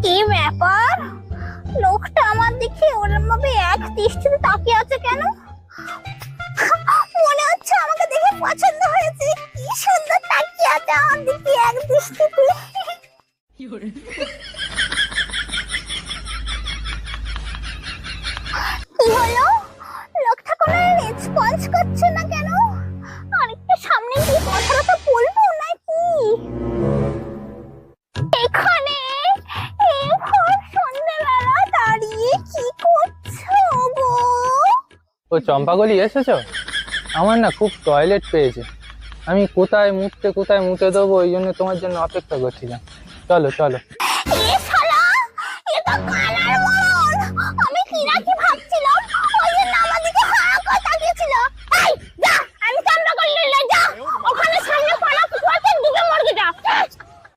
কি ব্যাপার, লোকটা আমার দিকে ওরম ভাবে এক দৃষ্টিতে তাকিয়ে আছে কেন? মনে হচ্ছে আমাকে দেখে পছন্দ হয়েছে। কি সুন্দর তাকিয়ে আছে আমার দিকে এক দৃষ্টিতে। কি হলো, লোকটা কোনো রেসপন্স করছে না কেন? আরেকটু সামনে গিয়ে কথাটা বলবো নাকি? এখানে এই ভোর সন্ধ্যেবেলা দাঁড়িয়ে কি করছো গো? ও চম্পাকলি এসেছো? আমার না খুব টয়লেট পেয়েছে। আমি কোথায় মুতে দেবো, এই জন্য তোমার জন্য অপেক্ষা করছিলাম। চলো চলো। এ শালা, এ তো